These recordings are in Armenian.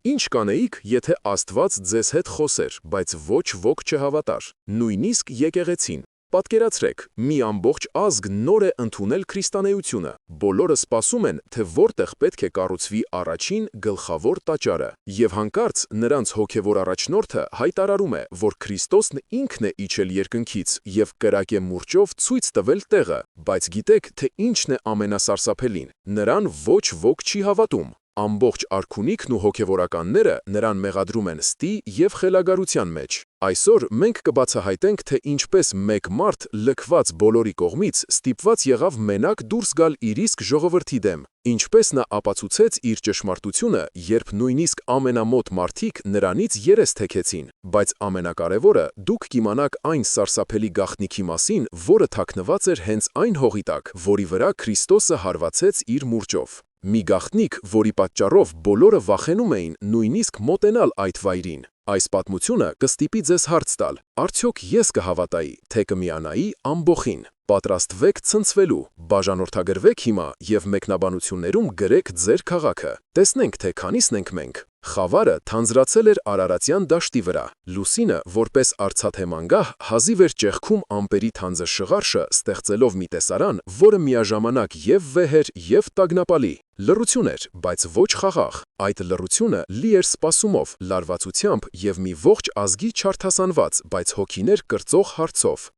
Ինչ կանեիք, եթե Աստված ձեզ հետ խոսեր, բայց ոչ ոք չհավատար, նույնիսկ եկեղեցին։ Պատկերացրեք, մի ամբողջ ազգ նոր է ընդունել քրիստոնեությունը։ Բոլորը սպասում են, թե որտեղ պետք է կառուցվի առաջին գլխավոր տաճարը, եւ հանկարծ նրանց հոգևոր առաջնորդը հայտարարում է, որ Քրիստոսն ինքն է իջել երկնքից եւ կրակ է մուրճով ցույց տվել տեղը, բայց գիտեք, թե ինչն է ամենասարսափելին։ Նրան ոչ ոք չի հավատում։ Ամբողջ արքունիքն ու հոգևորականները նրան մեղադրում են ստի եւ խելագարության մեջ։ Այսօր մենք կբացահայտենք, թե ինչպես մեկ մարդ լքված բոլորի կողմից ստիպված եղավ մենակ դուրս գալ իր իսկ ժողովրդի դեմ, ինչպես նա ապացուցեց իր ճշմարտությունը, երբ նույնիսկ ամենամոտ մարդիկ նրանից երես թեքեցին։ Բայց ամենակարևորը, դուք կիմանաք այն սարսափելի գաղտնիքի մասին, որը թաքնված էր հենց այն հողի տակ, որի վրա Քրիստոսը հարվածեց իր մուրճով։ Մի գաղտնիք, որի պատճառով բոլորը վախենում էին նույնիսկ մոտենալ այդ վայրին։ Այս պատմությունը կստիպի ձեզ հարց տալ. արդյոք ես կհավատայի, թե կմիանայի ամբոխին։ Պատրաստվեք ցնցվելու, բաժանորդագրվեք հիմա եւ մեկնաբանություններում գրեք ձեր քաղաքը։ Տեսնենք, թե քանիսն ենք մենք։ Խավարը թանձրացել էր Արարատյան դաշտի վրա։ Լուսինը, որպես արծաթե մանգահ, հազիվ էր ճեղքում ամպերի թանձր շղարշը, ստեղծելով մի տեսարան, որը միաժամանակ եւ վեհ էր, եւ տագնապալի։ Լռություն էր, բայց ոչ խաղաղ։ Այդ լռությունը լի էր սպասումով, լարվածությամբ եւ մի ողջ ազգի չարթասանված, բայց հոգիներ կրծող հարցով։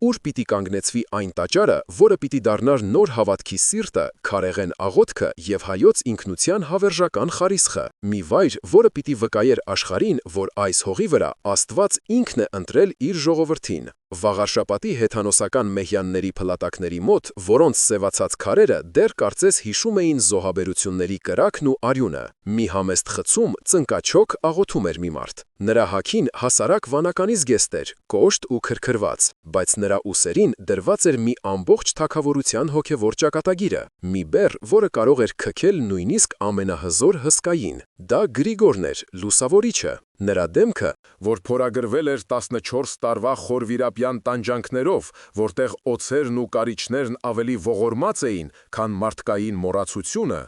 Ուր պիտի կանգնեցվի այն տաճարը, որը պիտի դառնար նոր հավատքի սիրտը, քարեղեն աղոթքը եւ հայոց ինքնության հավերժական խարիսխը։ Մի վայր, որը պիտի վկայեր աշխարհին, որ այս հողի վրա Աստված ինքն է ընտրել իր ժողովրդին։ Վաղարշապատի հեթանոսական մեհյանների փլատակների մոտ, որոնց սևացած քարերը դեռ կարծես հիշում էին զոհաբերությունների կրակն ու արյունը, մի համեստ խցում ծնկաչոք աղոթում էր մի մարդ։ Նրա հագին հասարակ վանականի զգեստ էր, կոշտ ու քրքրված, բայց նրա ուսերին դրված էր մի ամբողջ թագավորության հոգևոր ճակատագիրը, մի բեռ, որը կարող էր քքել նույնիսկ ամենահզոր հսկային։ Դա Գրիգորն էր, լուսավորիչը։ Նրա դեմքը, որ փորագրվել էր 14 տարվա խորվիրապյան տանջանքներով, որտեղ օձերն ու կարիճներն ավելի ողորմած էին, քան մարդկային մոռացությունը,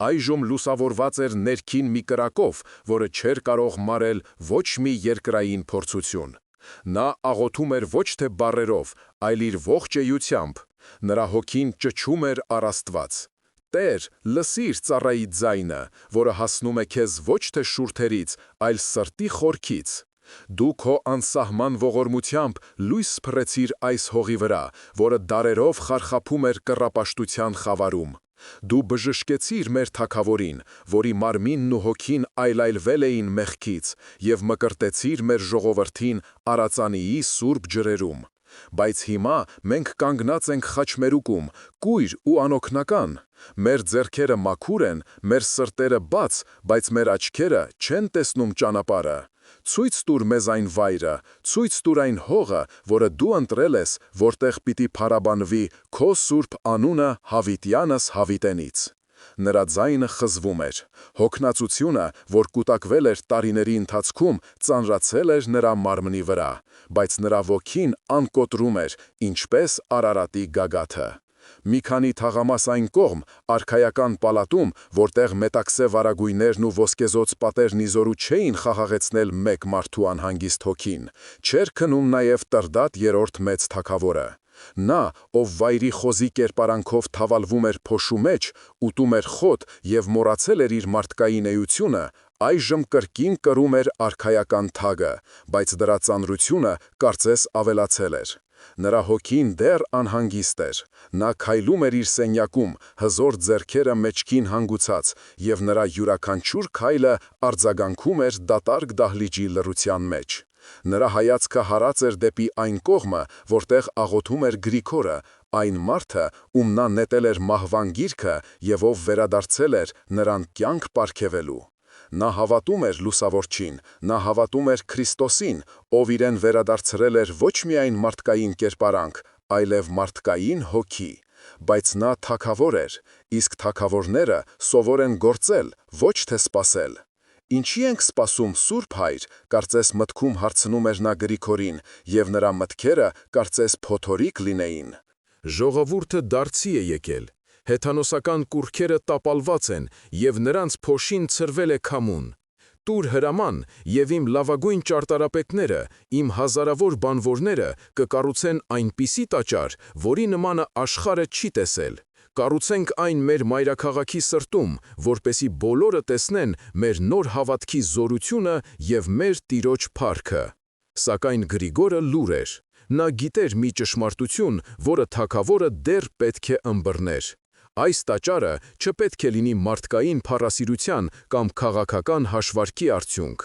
այժմ լուսավորված էր ներքին մի կրակով, որը չէր կարող մարել ոչ մի երկրային փորձություն։ Նա աղոթում էր ոչ թե բառերով, այլ իր ողջ էությամբ։ Նրա հոգին ճչում էր առ Աստված. Տեր, լսիր ծառայի ձայնը, որը հասնում է քեզ ոչ թե շուրթերից, այլ սրտի խորքից։ Դու քո անսահման ողորմությամբ լույս սփռեցիր այս հողի վրա, որը դարերով խարխափում էր կռապաշտության խավարում։ Դու բժշկեցիր մեր թագավորին, որի մարմինն ու հոգին այլայլվել էին մեղքից, եւ մկրտեցիր մեր ժողովրդին Արածանիի սուրբ ջրերում։ Բայց հիմա մենք կանգնած ենք խաչմերուկում, կույր ու անօգնական։ Մեր ձեռքերը մաքուր են, մեր սրտերը բաց, բայց մեր աչքերը չեն տեսնում ճանապարհը։ Ցույց տուր մեզ այն վայրը, ցույց տուր այն հողը, որը դու ընտրել ես, որտեղ պիտի փառաբանվի քո սուրբ անունը հավիտյանս հավիտենից։ Նրա ձայնը խզվում էր։ Հոգնածությունը, որ կուտակվել էր տարիների ընթացքում, ծանրացել էր նրա մարմնի վրա, բայց նրա ոգին անկոտրում էր, ինչպես Արարատի գագաթը։ Մի քանի թաղամաս այն կողմ, արքայական պալատում, որտեղ մետաքսե վարագույրներն ու ոսկեզոծ պատերն իզորու չէին խաղաղեցնել մեկ մարդու անհանգիստ հոգին, չէր քնում նաև Տրդատ երրորդ մեծ թագավորը։ Նա, ով վայրի խոզի կերպարանքով թավալվում էր փոշու մեջ, ուտում էր խոտ եւ մոռացել էր իր մարդկային էությունը, այժմ կրկին կրում էր արքայական թագը, բայց դրա ծանրությունը կարծես ավելացել էր։ Նրա հոգին դեռ անհանգիստ էր։ Նա քայլում էր իր սենյակում, հզոր ձեռքերը մեջքին հանգուցած, եւ նրա յուրաքանչյուր քայլը արձագանքում էր դատարկ դահլիճի լռության մեջ։ Նրա հայացքը հարած էր դեպի այն կողմը, որտեղ աղոթում էր Գրիգորը, այն մարդը, ում նա նետել էր մահվան գիրքը եւ ով վերադարձել էր նրան կյանք պարգևելու։ Նա հավատում էր լուսավորչին, նա հավատում էր Քրիստոսին, ով իրեն վերադարձրել էր ոչ միայն մարդկային կերպարանք, այլև մարդկային հոգի։ Բայց նա թագավոր էր, իսկ թագավորները սովոր են գործել, ոչ թե սպասել։ Ինչի ենք սպասում, Սուրբ Հայր, կարծես մտքում հարցնում էր նա Գրիգորին, եւ նրա մտքերը կարծես փոթորիկ լինեին։ Ժողովուրդը դարձի է եկել, հեթանոսական կուռքերը տապալված են, եւ նրանց փոշին ցրվել է քամուն։ տուր հրաման, և իմ լավագույն ճարտարապետները, իմ հազարավոր բանվորները կկառուցեն այնպիսի տաճար, որի նմանը աշխարհը չի տեսել։ Կառուցենք այն մեր մայրաքաղաքի սրտում, որպեսզի բոլորը տեսնեն մեր նոր հավատքի զորությունը և մեր Տիրոջ փառքը։ Սակայն Գրիգորը լուր էր։ Նա գիտեր մի ճշմարտություն, որը թագավորը դեռ պետք է ըմբռներ։ Այս տաճարը չպետք է լինի մարդկային փառասիրության կամ քաղաքական հաշվարկի արդյունք։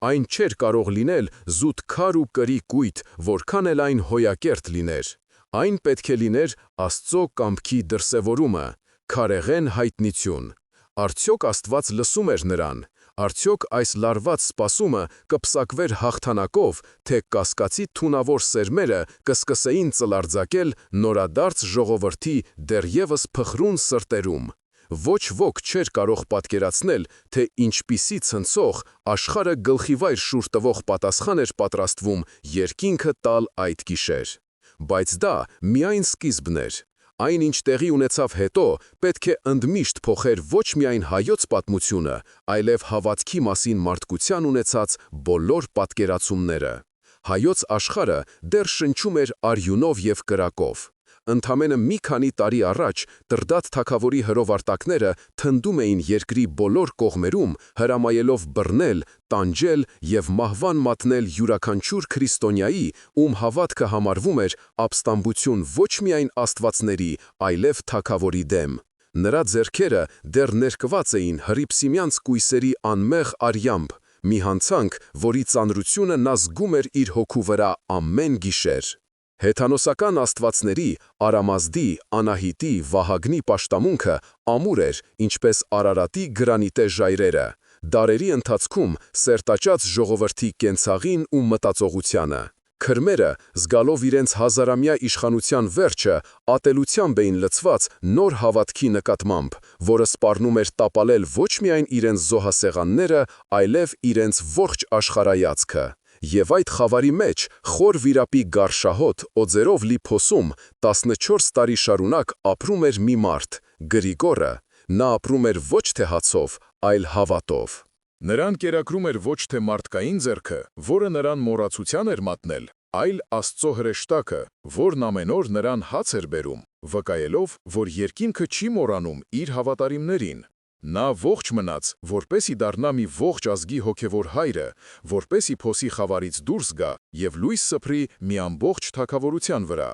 Այն չէր կարող լինել զուտ քար ու կրի կույտ, որքան էլ այն հոյակերտ լիներ։ Այն պետք է լիներ Աստծո կամքի դրսևորումը, քարեղեն հայտնություն։ Արդյոք Աստված լսում էր նրան։ Արդյոք այս լարված սպասումը կպսակվեր հաղթանակով, թե կասկածի թունավոր սերմերը կսկսեին ծլարձակել նորադարձ ժողովրդի դեռևս փխրուն սրտերում։ Ոչ ոք չէր կարող պատկերացնել, թե ինչպիսի ցնցող, աշխարհը գլխիվայր շուռ տվող պատասխան էր պատրաստվում երկինքը տալ այդ գիշեր։ Բայց դա միայն սկիզբն էր։ Այն, ինչ տեղի ունեցավ հետո, պետք է ընդմիշտ փոխեր ոչ միայն հայոց պատմությունը, այլև հավատքի մասին մարդկության ունեցած բոլոր պատկերացումները։ Հայոց աշխարհը դեռ շնչում էր արյունով և կրակով։ Ընդամենը մի քանի տարի առաջ Տրդատ թագավորի հրովարտակները թնդում էին երկրի բոլոր կողմերում, հրամայելով բռնել, տանջել և մահվան մատնել յուրաքանչյուր քրիստոնյայի, ում հավատքը համարվում էր ապստամբություն ոչ միայն աստվածների, այլև թագավորի դեմ։ Նրա ձեռքերը դեռ ներկված էին հռիփսիմյանց կույսերի անմեղ արյամբ, մի հանցանք, որի ծանրությունը նա զգում էր իր հոգու վրա ամեն գիշեր։ Հեթանոսական աստվածների Արամազդի, Անահիտի, Վահագնի պաշտամունքը ամուր էր, ինչպես Արարատի գրանիտե ժայռերը, դարերի ընթացքում սերտաճած ժողովրդի կենցաղին ու մտածողությանը։ Քրմերը, զգալով իրենց հազարամյա իշխանության վերջը, ատելությամբ էին լցված նոր հավատքի նկատմամբ, որը սպառնում էր տապալել ոչ միայն իրենց զոհասեղանները, այլև իրենց ողջ աշխարհայացքը։ Եվ այդ խավարի մեջ, խոր վիրապի գարշահոտ, օձերով լի փոսում, 14 տարի շարունակ ապրում էր մի մարդ՝ Գրիգորը։ Նա ապրում էր ոչ թե հացով, այլ հավատով։ Նրան կերակրում էր ոչ թե մարդկային ձեռքը, որը նրան մոռացության էր մատնել, այլ Աստծո հրեշտակը, որն ամեն օր նրան հաց էր բերում, վկայելով, որ երկինքը չի մոռանում իր հավատարիմներին։ Նա ողջ մնաց, որպեսի դառնա մի ողջ ազգի հոգևոր հայրը, որպեսի փոսի խավարից դուրս գա և լույս սփռի մի ամբողջ թագավորության վրա։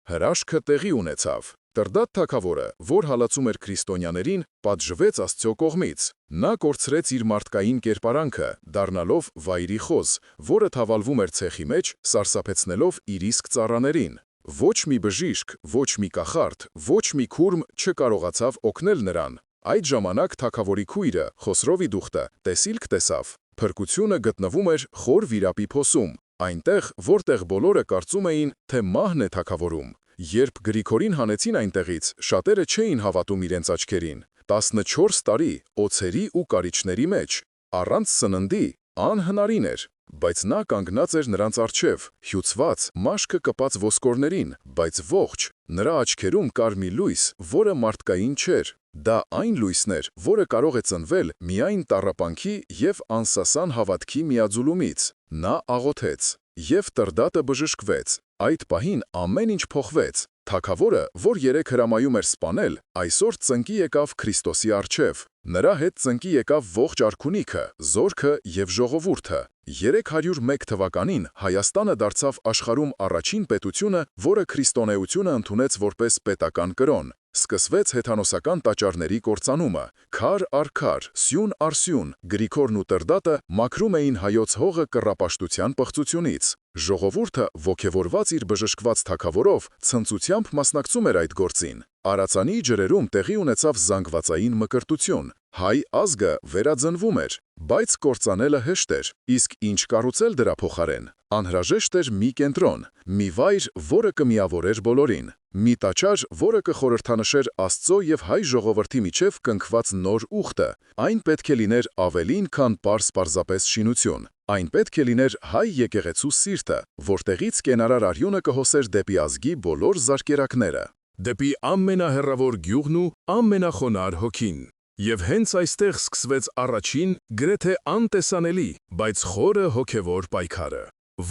Հրաշքը տեղի ունեցավ։ Տրդատ թագավորը, որ հալածում էր քրիստոնյաներին, պատժվեց Աստծո կողմից։ Նա կորցրեց իր մարդկային կերպարանքը, դառնալով վայրի խոզ, որը թավալվում էր ցեխի մեջ, սարսափեցնելով իր իսկ ծառաներին։ Ոչ մի բժիշկ, ոչ մի կախարդ, ոչ մի քուրմ չկարողացավ օգնել նրան։ Այդ ժամանակ թագավորի քույրը, Խոսրովի դուխտը, տեսիլք տեսավ։ Փրկությունը գտնվում էր խոր վիրապի փոսում, այնտեղ, որտեղ բոլորը կարծում էին, թե մահն է թագավորում։ Երբ Գրիգորին հանեցին այնտեղից, շատերը չէին հավատում իրենց աչքերին։ 14 տարի օձերի ու կարիճների մեջ, առանց սննդի, անհնարին էր։ Բայց նա կանգնած էր նրանց առջև, հյուծված, մաշկը կպած ոսկորներին, բայց ողջ, նրա աչքերում կար մի լույս, որը մարդկային չէր։ Դա այն լույսն էր, որը կարող է ծնվել միայն տառապանքի և անսասան հավատքի միաձուլումից։ Նա աղոթեց, և Տրդատը բժշկվեց։ Այդ պահին ամեն ինչ փոխվեց։ Թագավորը, որ երեկ հրամայում էր սպանել, այսօր ծնկի եկավ Քրիստոսի առջև։ Նրա հետ ծնկի եկավ ողջ արքունիքը, զորքը և ժողովուրդը։ 301 թվականին Հայաստանը դարձավ աշխարհում առաջին պետությունը, որը քրիստոնեությունը ընդունեց որպես պետական կրոն։ Սկսվեց հեթանոսական տաճարների կործանումը։ Քար առ քար, սյուն առ սյուն, Գրիգորն ու Տրդատը մաքրում էին հայոց հողը կռապաշտության պղծությունից։ Ժողովուրդը, ոգևորված իր բժշկված թագավորով, ցնծությամբ մասնակցում էր այդ գործին։ Արացանի ջրերում տեղի ունեցավ զանգվածային մկրտություն։ Հայ ազգը վերածնվում էր, բայց կործանելը հեշտ էր, իսկ ինչ կառուցել դրա փոխարեն։ Անհրաժեշտ էր մի կենտրոն, մի վայր, որը կմիավորեր բոլորին։ Մի տաճար, որը կխորհրդանշեր Աստծո և հայ ժողովրդի միջև կնքված նոր ուխտը։ Այն պետք է լիներ ավելին, քան պարզապես շինություն։ Այն պետք է լիներ հայ եկեղեցու սիրտը, որտեղից կենարար արյունը կհոսեր դեպի ազգի բոլոր զարկերակները, դեպի ամենահեռավոր գյուղն ու ամենախոնար հոգին։ Եվ հենց այստեղ սկսվեց առաջին, գրեթե անտեսանելի, բայց խորը հոգևոր պայքարը։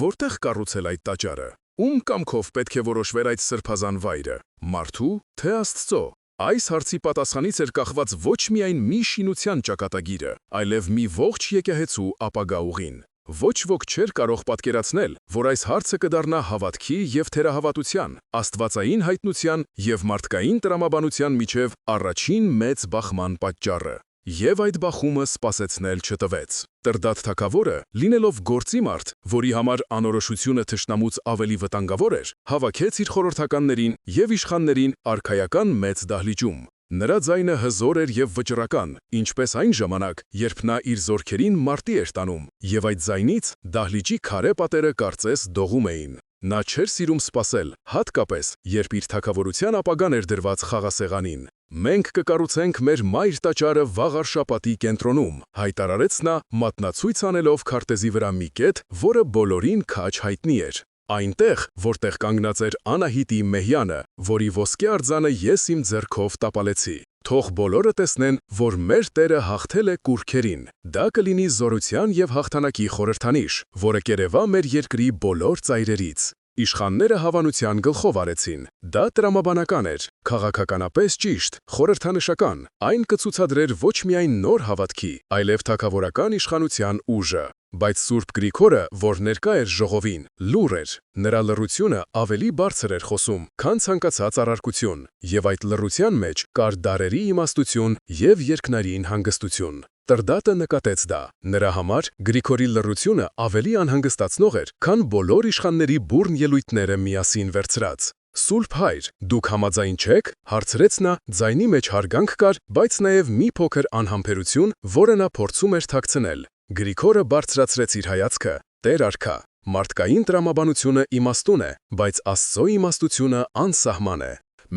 Որտեղ կառուցել այդ տաճարը։ Ում կամքով պետք է որոշվեր այդ սրբազան վայրը։ Մարդու, թե Աստծո։ Այս հարցի պատասխանից էր կախված ոչ միայն մի շինության ճակատագիրը, այլև մի ողջ եկեղեցու ապագա ուղին։ Ոչ ոք չէր կարող պատկերացնել, որ այս հարցը կդառնա հավատքի և թերահավատության, աստվածային հայտնության և մարդկային տրամաբանության միջև առաջին մեծ բախման պատճառը։ Եվ այդ բախումը սպասեցնել չտվեց։ Տրդատ թագավորը, լինելով գործի մարդ, որի համար անորոշությունը թշնամուց ավելի վտանգավոր էր, հավաքեց իր խորհրդականներին և իշխաններին արքայական մեծ դահլիճում։ Նրա ձայնը հզոր էր և վճռական, ինչպես այն ժամանակ, երբ նա իր զորքերին մարտի էր տանում, և այդ ձայնից դահլիճի քարե պատերը կարծես դողում էին։ Նա չէր սիրում սպասել, հատկապես, երբ իր թագավորության ապագան էր դրված խաղասեղանին։ «Մենք կկառուցենք մեր մայր տաճարը վաղ առշապատի կենտրոնում», հայտարարեց նա, մատնացույց անելով քարտեզի վրա մի կետ, որը բոլորին քաջ հայտնի էր։ Այնտեղ, որտեղ կանգնած էր Անահիտի մեհյանը, որի ոսկե արձանը ես իմ ձեռքով տապալեցի։ Թող բոլորը տեսնեն, որ մեր Տերը հաղթել է կուռքերին։ Դա կլինի զորության և հաղթանակի խորհրդանիշ, որը կերևա մեր երկրի բոլոր ծայրերից։ Իշխանները հավանության գլխով արեցին։ Դա տրամաբանական էր, քաղաքականապես ճիշտ, խորհրդանշական։ Այն կցուցադրեր ոչ միայն նոր հավատքի, այլև թագավորական իշխանության ուժը։ Բայց Սուրբ Գրիգորը, որ ներկա էր ժողովին, լուռ էր։ Նրա լռությունը ավելի բարձր էր խոսում, քան ցանկացած առարկություն, և այդ լռության մեջ կար դարերի իմաստություն և երկնային հանգստություն։ Տրդատը նկատեց դա։ Նրա համար Գրիգորի լռությունը ավելի անհանգստացնող էր, քան բոլոր իշխանների բուռն ելույթները միասին վերցրած։ «Սուրբ հայր, դուք համաձայն չեք», հարցրեց նա, ձայնի մեջ հարգանք կար, բայց նաև մի փոքր անհամբերություն, որը նա փորձում էր թաքցնել։ Գրիգորը բարձրացրեց իր հայացքը. «Տեր արքա, մարդկային տրամաբանությունը իմաստուն է, բայց Աստծո իմաստությունը անսահման է։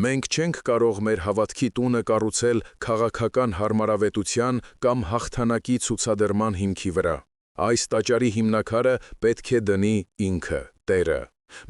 Մենք չենք կարող մեր հավատքի տունը կառուցել քաղաքական հարմարավետության կամ հաղթանակի ցուցադրման հիմքի վրա։ Այս տաճարի հիմնաքարը պետք է դնի ինքը, Տերը։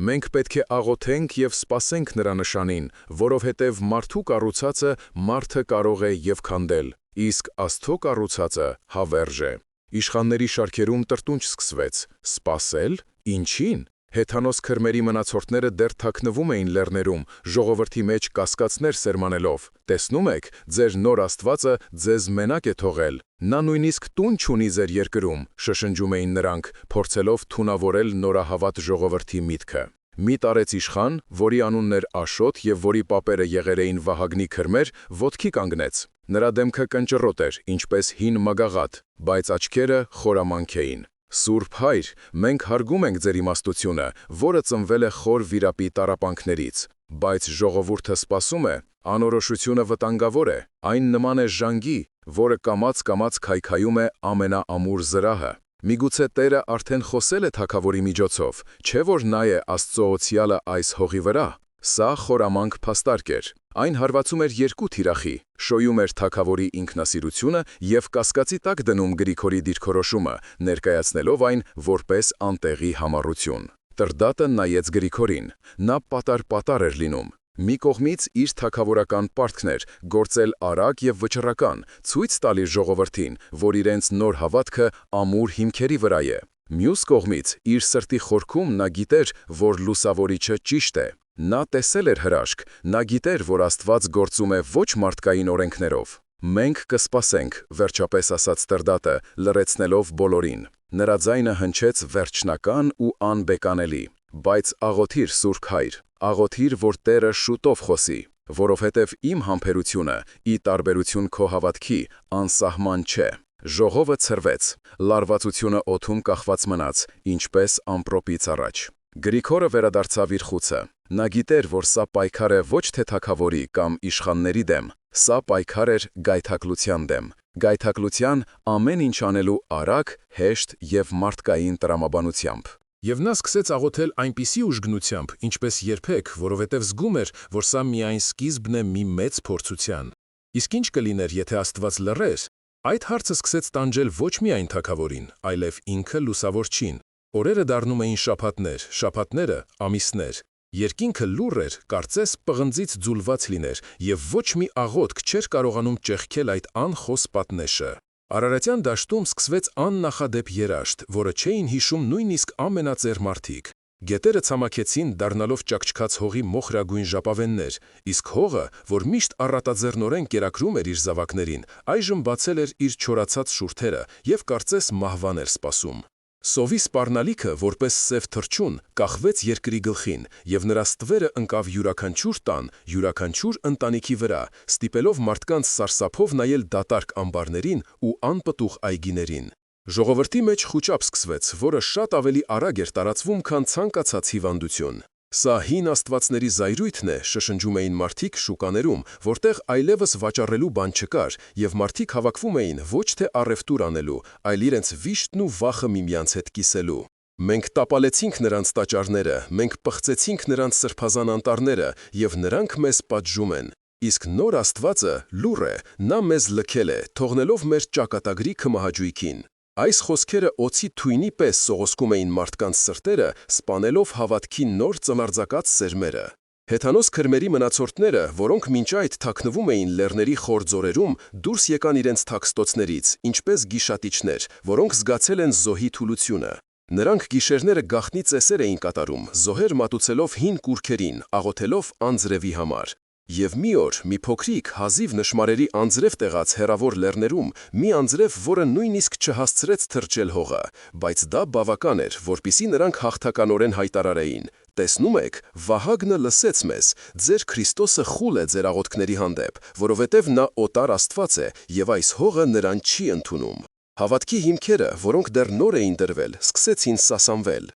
Մենք պետք է աղոթենք և սպասենք նրա նշանին, որովհետև մարդու կառուցածը մարդը կարող է և քանդել, իսկ Աստծո կառուցածը հավերժ է»։ Իշխանների շարքերում տրտունջ սկսվեց։ Սպասել։ Ինչին։ Հեթանոս քրմերի մնացորդները դեռ թաքնվում էին լեռներում, ժողովրդի մեջ կասկածներ սերմանելով։ «Տեսնում եք, ձեր նոր Աստվածը ձեզ մենակ է թողել։ Նա նույնիսկ տուն չունի ձեր երկրում», շշնջում էին նրանք, փորձելով թունավորել նորահավատ ժողովրդի միտքը։ Մի տարեց իշխան, որի անունն էր Աշոտ և որի պապերը եղել էին Վահագնի քրմեր, ոտքի կանգնեց։ Նրա դեմքը կնճռոտ էր, ինչպես հին մագաղաթ, բայց աչքերը խորամանկ էին։ «Սուրբ հայր, մենք հարգում ենք ձեր իմաստությունը, որը ծնվել է խոր վիրապի տառապանքներից, բայց ժողովուրդը սպասում է, անորոշությունը վտանգավոր է, այն նման է ժանգի, որը կամաց-կամաց քայքայում է ամենաամուր զրահը։ Միգուցե Տերը արդեն խոսել է թագավորի միջոցով, չէ՞ որ նա է Աստծո օցիալը այս հողի վրա»։ Սա խորամանկ փաստարկ էր։ Այն հարվածում էր երկու թիրախի, շոյում էր թագավորի ինքնասիրությունը և կասկածի տակ դնում Գրիգորի դիրքորոշումը, ներկայացնելով այն որպես անտեղի համառություն։ Տրդատը նայեց Գրիգորին։ Նա պատար-պատար էր լինում։ Մի կողմից իր թագավորական պարտքն էր գործել արագ և վճռական, ցույց տալ իր ժողովրդին, որ իրենց նոր հավատքը ամուր հիմքերի վրա է։ Մյուս կողմից, իր սրտի խորքում նա գիտեր, որ լուսավորիչը ճիշտ է։ Նա տեսել էր հրաշք, նա գիտեր, որ Աստված գործում է ոչ մարդկային օրենքներով։ «Մենք կսպասենք», վերջապես ասաց Տրդատը, լռեցնելով բոլորին։ Նրա ձայնը հնչեց վերջնական ու անբեկանելի։ «Բայց աղոթիր, Սուրբ հայր, աղոթիր, որ Տերը շուտով խոսի, որովհետև իմ համբերությունը, ի տարբերություն քո հավատքի, անսահման չէ»։ Ժողովը ցրվեց, լարվածությունը օդում կախված մնաց, ինչպես ամպրոպից առաջ։ Գրիգորը վերադարձավ իր խուցը։ Նա գիտեր, որ սա պայքար է ոչ թե թագավորի կամ իշխանների դեմ, սա պայքար էր գայթակղության դեմ, գայթակղության ամեն ինչ անելու արագ, հեշտ և մարդկային տրամաբանությամբ։ Եվ նա սկսեց աղոթել այնպիսի ուժգնությամբ, ինչպես երբեք, որովհետև զգում էր, որ սա միայն սկիզբն է մի մեծ փորձության։ Իսկ ինչ կլիներ, եթե Աստված լռեր։ Այդ հարցը սկսեց տանջել ոչ միայն թագավորին, այլև ինքը լուսավորչին։ Օրերը դառնում էին շաբաթներ, շաբաթները՝ ամիսներ։ Երկինքը լուռ էր, կարծես պղնձից ձուլված լիներ, և ոչ մի աղոթք չէր կարողանում ճեղքել այդ անխոս պատնեշը։ Արարատյան դաշտում սկսվեց աննախադեպ երաշտ, որը չէին հիշում նույնիսկ ամենածեր մարդիկ։ Գետերը ցամաքեցին, դառնալով ճաքճքած հողի մոխրագույն ժապավեններ, իսկ հողը, որ միշտ առատաձեռնորեն կերակրում էր իր զավակներին, այժմ բացել էր իր չորացած շուրթերը և կարծես մահվան էր սպասում։ Սովի սպառնալիքը, որպես սև թռչուն, կախվեց երկրի գլխին, և նրա ստվերը ընկավ յուրաքանչյուր տան, յուրաքանչյուր ընտանիքի վրա, ստիպելով մարդկանց սարսափով նայել դատարկ ամբարներին ու անպտուղ այգիներին։ Ժողովրդի մեջ խուճապ սկսվեց, որը շատ ավելի արագ էր տարածվում, քան ցանկացած հիվանդություն։ Սա հին աստվածների զայրույթն է, շշնջում էին մարդիկ շուկաներում, որտեղ այլևս վաճառելու բան չկար, և մարդիկ հավաքվում էին ոչ թե առևտուր անելու, այլ իրենց վիշտն ու վախը միմյանց հետ կիսելու։ Մենք տապալեցինք նրանց տաճարները, մենք պղծեցինք նրանց սրբազան անտառները, և նրանք մեզ պատժում են։ Իսկ նոր Աստվածը լուռ է, նա մեզ լքել է, թողնելով մեր ճակատագրի քմահաճույքին։ Այս խոսքերը օձի թույնի պես սողոսկում էին մարդկանց սրտերը, սպանելով հավատքի նոր ծլարձակած սերմերը։ Հեթանոս քրմերի մնացորդները, որոնք մինչ այդ թաքնվում էին լեռների խոր ձորերում, դուրս եկան իրենց թաքստոցներից, ինչպես գիշատիչներ, որոնք զգացել են զոհի թուլությունը։ Նրանք գիշերները գաղտնի ծեսեր էին կատարում, զոհեր մատուցելով հին կուռքերին, աղոթելով անձրևի համար։ Եվ մի օր, մի փոքրիկ, հազիվ նշմարերի անձրև տեղած հեռավոր լեռներում, մի անձրև, որը նույնիսկ չհասցրեց թրջել հողը, բայց դա բավական էր, որպեսզի նրանք հաղթականորեն հայտարարեին. «Տեսնում եք, Վահագնը լսեց մեզ, ձեր Քրիստոսը խուլ է ձեր աղոթքների հանդեպ, որովհետև նա օտար Աստված է, և այս հողը նրան չի ընդունում»։ Հավատքի հիմքերը, որոնք դեռ նոր էին դրվել, սկսեցին սասանվել։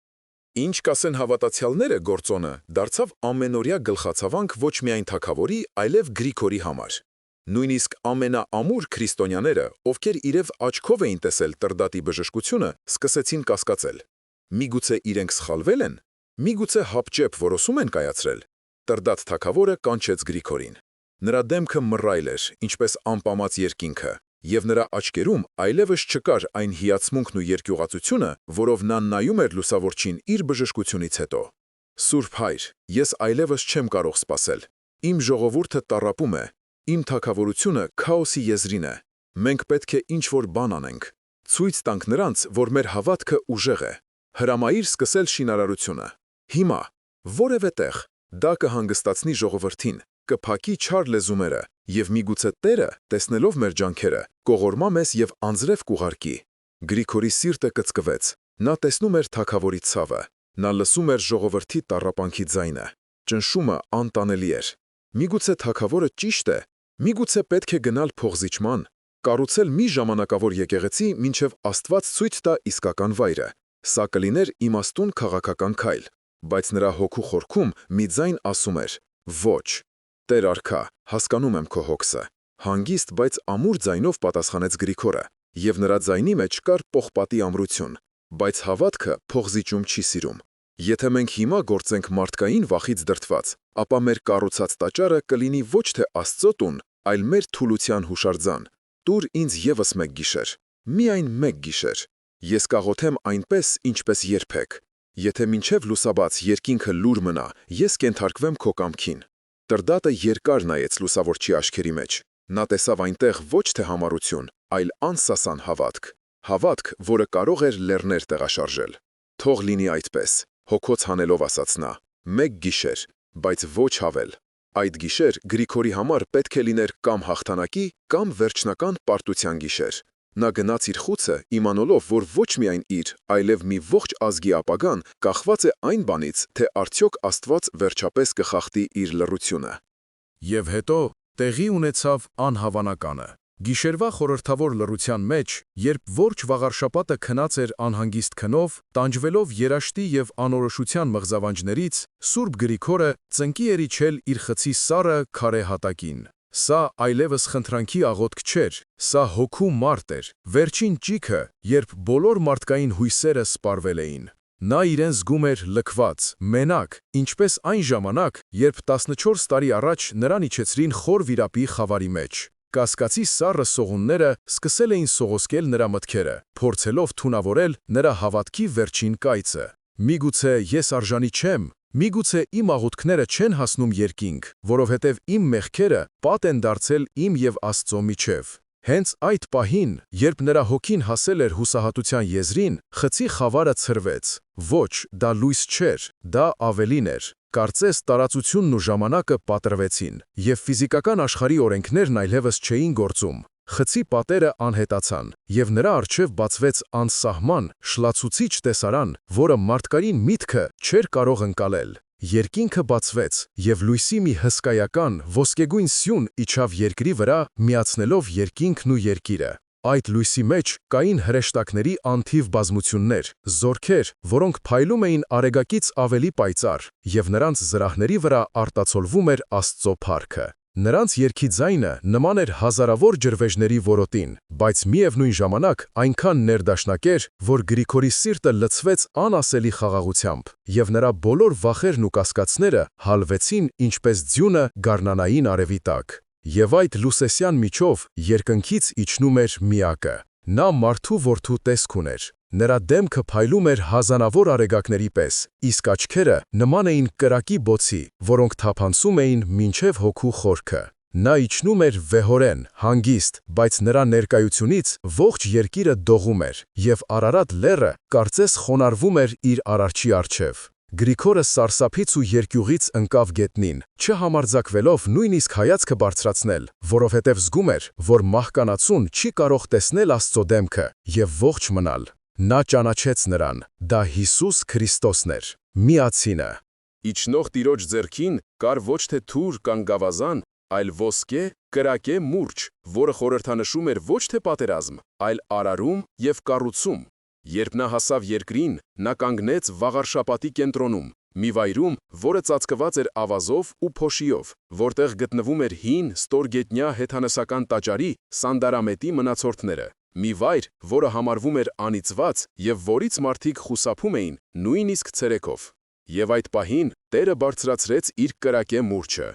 Ինչ կասեն հավատացյալները գործոնը, դարձավ ամենօրյա գլխացավանք ոչ միայն թագավորի, այլև Գրիգորի համար։ Նույնիսկ ամենաամուր քրիստոնյաները, ովքեր իրև աչքով էին տեսել Տրդատի բժշկությունը, սկսեցին կասկածել. միգուցե իրենք սխալվել են, միգուցե հապճեպ որոսում են կայացրել։ Տրդատ թագավորը կանչեց Գրիգորին։ Նրա դեմքը մռայլ էր, ինչպես անպամած երկինքը, և նրա աչքերում այլևս չկար այն հիացմունքն ու երկյուղածությունը, որով նա նայում էր լուսավորչին իր բժշկությունից հետո։ Սուրբ Հայր, ես այլևս չեմ կարող սպասել։ Իմ ժողովուրդը տառապում է, իմ թագավորությունը քաոսի եզրին է։ Մենք պետք է ինչ-որ բան անենք։ Ցույց տանք նրանց, որ մեր հավատքը ուժեղ է։ Հրամայիր սկսել շինարարությունը։ Հիմա, որևէ տեղ, դա կհանգստացնի ժողովրդին, կփակի չար լեզուները, և միգուցե Տերը, տեսնելով մեր ջանքերը, կողորմա մեզ և անձրև կուղարկի։ Գրիգորի սիրտը կծկվեց։ Նա տեսնում էր թագավորի ցավը։ Նա լսում էր ժողովրդի տառապանքի ձայնը։ Ճնշումը անտանելի էր։ Միգուցե թագավորը ճիշտ է, միգուցե պետք է գնալ փոխզիջման, կառուցել մի ժամանակավոր եկեղեցի, մինչև Աստված ցույց տա իսկական վայրը։ Սա կլիներ իմաստուն քաղաքական քայլ, բայց նրա հոգու խորքում մի ձայն ասում էր. «Ոչ, Տեր արքա, հասկանում եմ քո հոգսը»։ Հանգիստ, բայց ամուր ձայնով պատասխանեց Գրիգորը, և նրա ձայնի մեջ կար պողպատի ամրություն, բայց հավատքը փոխզիջում չի սիրում։ Եթե մենք հիմա գործենք մարդկային վախից դրդված, ապա մեր կառուցած տաճարը կլինի ոչ թե Աստծո տուն, այլ մեր թուլության հուշարձան։ Տուր ինձ ևս մեկ գիշեր, միայն մեկ գիշեր։ Ես կաղոթեմ այնպես, ինչպես երբեք։ Եթե մինչև լուսաբաց երկինքը լուր մնա, ես կենթարկվեմ քո կամքին։ Տրդատը երկար նայեց լուսավորչի աչքերի մեջ։ Նա տեսավ այնտեղ ոչ թե համառություն, այլ անսասան հավատք։ Հավատք, որը կարող էր լեռներ տեղաշարժել։ Թող լինի այդպես, հոգոց հանելով ասաց նա։ Մեկ գիշեր, բայց ոչ ավել։ Այդ գիշեր Գրիգորի համար պետք է լիներ կամ հաղթանակի, կամ վերջնական պարտության գիշեր։ Նա գնաց իր խուցը, իմանալով, որ ոչ միայն իր, այլև մի ողջ ազգի ապագան կախված է այն բանից, թե արդյոք Աստված վերջապես կխախտի իր լռությունը։ Եվ հետո տեղի ունեցավ անհավանականը։ Գիշերվա խորհրդավոր լռության մեջ, երբ ողջ վաղարշապատը քնած էր անհանգիստ քնով, տանջվելով երաշտի և անորոշության մղզավանջներից, Սուրբ Գրիգորը ծնկի էր իջել իր խցի սառը քարե հատակին։ Սա այլևս խնդրանքի աղոթք չէր, սա հոգու մարտ էր, վերջին ճիգը, երբ բոլոր մարդկային հույսերը սպառվել էին։ Նա իրեն զգում էր լքված, մենակ, ինչպես այն ժամանակ, երբ 14 տարի առաջ նրան իջեցրին խոր վիրապի խավարի մեջ։ Կասկածի սառը սողունները սկսել էին սողոսկել նրա մտքերը, փորձելով թունավորել նրա հավատքի վերջին կայծը։ Միգուցե ես արժանի չեմ, Միգուցե իմ աղոթքները չեն հասնում երկինք, որովհետև իմ մեղքերը պատ են դարձել իմ և Աստծո միջև։ Հենց այդ պահին, երբ նրա հոգին հասել էր հուսահատության եզրին, խցի խավարը ցրվեց։ Ոչ, դա լույս չէր, դա ավելին էր։ Կարծես տարածությունն ու ժամանակը պատրվեցին, և ֆիզիկական աշխարհի օրենքներն այլևս չէին գործում։ Խցի պատերը անհետացան, և նրա առջև բացվեց անսահման, շլացուցիչ տեսարան, որը մարդկային միտքը չէր կարող ընկալել։ Երկինքը բացվեց, և լույսի մի հսկայական, ոսկեգույն սյուն իջավ երկրի վրա, միացնելով երկինքն ու երկիրը։ Այդ լույսի մեջ կային հրեշտակների անթիվ բազմություններ, զորքեր, որոնք փայլում էին արեգակից ավելի պայծառ, և նրանց զրահների վրա արտացոլվում էր Աստծո փառքը։ Նրանց երգի ձայնը նման էր հազարավոր ջրվեժների որոտին, բայց միևնույն ժամանակ այնքան ներդաշնակ էր, որ Գրիգորի սիրտը լցվեց անասելի խաղաղությամբ, և նրա բոլոր վախերն ու կասկածները հալվեցին ինչպես ձյունը գարնանային արևի տակ։ Եվ այդ լուսեսյան միջով երկնքից իջնում էր Միակը։ Նա մարդու որդու տեսք ուներ։ Նրա դեմքը փայլում էր հազանավոր արեգակների պես, իսկ աչքերը նման էին կրակի բոցի, որոնք թափանցում էին մինչև հոգու խորքը։ Նա իջնում էր վեհորեն, հանգիստ, բայց նրա ներկայությունից ողջ երկիրը դողում էր, և Արարատ լեռը կարծես խոնարհվում էր իր Արարչի առջև։ Գրիգորը սարսափից ու երկյուղից ընկավ գետնին, չհամարձակվելով նույնիսկ հայացքը բարձրացնել, որովհետև զգում էր, որ մահկանացուն չի կարող տեսնել Աստծո դեմքը և ողջ մնալ։ Նա ճանաչեց նրան, դա Հիսուս Քրիստոսն էր, Միածինը։ Իջնող Տիրոջ ձեռքին կար ոչ թե թուր կամ գավազան, այլ ոսկե, կրակե մուրջ, որը խորհրդանշում էր ոչ թե պատերազմ, այլ արարում և կառուցում։ Երբ նա հասավ երկրին, նա կանգնեց Վաղարշապատի կենտրոնում, մի վայրում, որը ծածկված էր ավազով ու փոշիով, որտեղ գտնվում էր հին ստորգետնյա հեթանոսական տաճարի սանդարամետի մնացորդները։ Մի վայր, որը համարվում էր անիծված և որից մարդիկ խուսափում էին, նույնիսկ ցերեկով։ Եվ այդ պահին Տերը բարձրացրեց իր կրակե մուրճը։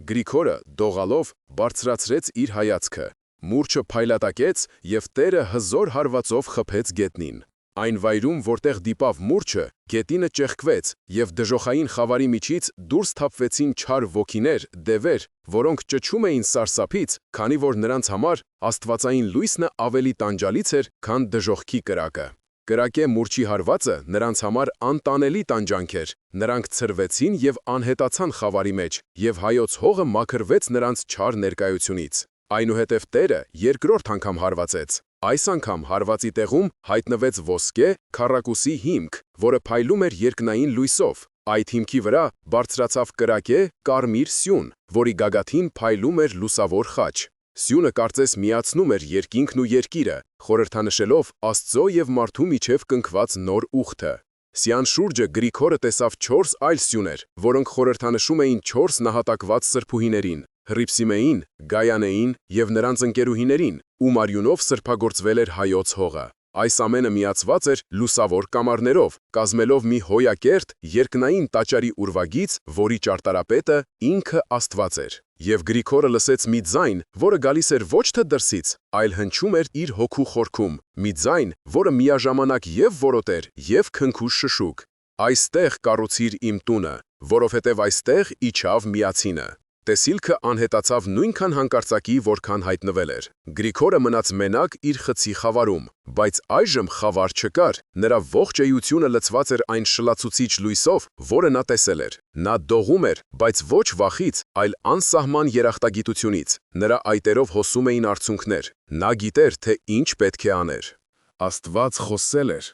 Գրիգորը, դողալով, բարձրացրեց իր հայացքը։ Մուրճը փայլատակեց, և Տերը հզոր հարվածով խփեց գետնին։ Այն վայրում, որտեղ դիպավ մուրճը, գետինը ճեղքվեց, և դժոխային խավարի միջից դուրս թափվեցին չար ոգիներ, դևեր, որոնք ճչում էին սարսափից, քանի որ նրանց համար աստվածային լույսն ավելի տանջալից էր, քան դժոխքի կրակը։ Կրակե մուրճի հարվածը նրանց համար անտանելի տանջանք էր։ Նրանք ցրվեցին և անհետացան խավարի մեջ, և հայոց հողը մաքրվեց նրանց չար ներկայությունից։ Այնուհետև Տերը երկրորդ անգամ հարվածեց։ Այս անգամ հարվածի տեղում հայտնվեց ոսկե, քառակուսի հիմք, որը փայլում էր երկնային լույսով։ Այդ հիմքի վրա բարձրացավ կրակե, կարմիր սյուն, որի գագաթին փայլում էր լուսավոր խաչ։ Սյունը կարծես միացնում էր երկինքն ու երկիրը, խորհրդանշելով Աստծո և մարդու միջև կնքված նոր ուխտը։ Սյան շուրջը Գրիգորը տեսավ 4 այլ սյուներ, որոնք խորհրդանշում էին 4 նահատակված սրբուհիներին՝ Հռիփսիմեին, Գայանեին և նրանց ընկերուհիներին, ում արյունով սրբագործվել էր հայոց հողը։ Այս ամենը միացված էր լուսավոր կամարներով, կազմելով մի հոյակերտ երկնային տաճարի ուրվագիծ, որի ճարտարապետը ինքը Աստված էր։ Եվ Գրիգորը լսեց մի ձայն, որը գալիս էր ոչ թե դրսից, այլ հնչում էր իր հոգու խորքում, մի ձայն, որը միաժամանակ և որոտ էր, և քնքուշ շշուկ. «Այստեղ կառուցիր իմ տունը, որովհետև այստեղ իջավ Միածինը»։ Տեսիլքը անհետացավ նույնքան հանկարծակի, որքան հայտնվել էր։ Գրիգորը մնաց մենակ իր խցի խավարում, բայց այժմ խավար չկար, նրա ողջ էությունը լցված էր այն շլացուցիչ լույսով, որը նա տեսել էր։ Նա դողում էր, բայց ոչ վախից, այլ անսահման երախտագիտությունից։ Նրա այտերով հոսում էին արցունքներ։ Նա գիտեր, թե ինչ պետք է աներ։ Աստված խոսել էր,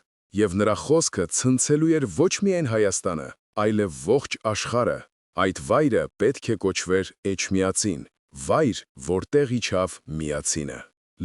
և նրա խոսքը ցնցելու էր ոչ միայն Հայաստանը, այլև ողջ աշխարհը։ Այդ վայրը պետք է կոչվեր Էջմիածին, վայր, որտեղ իջավ Միածինը։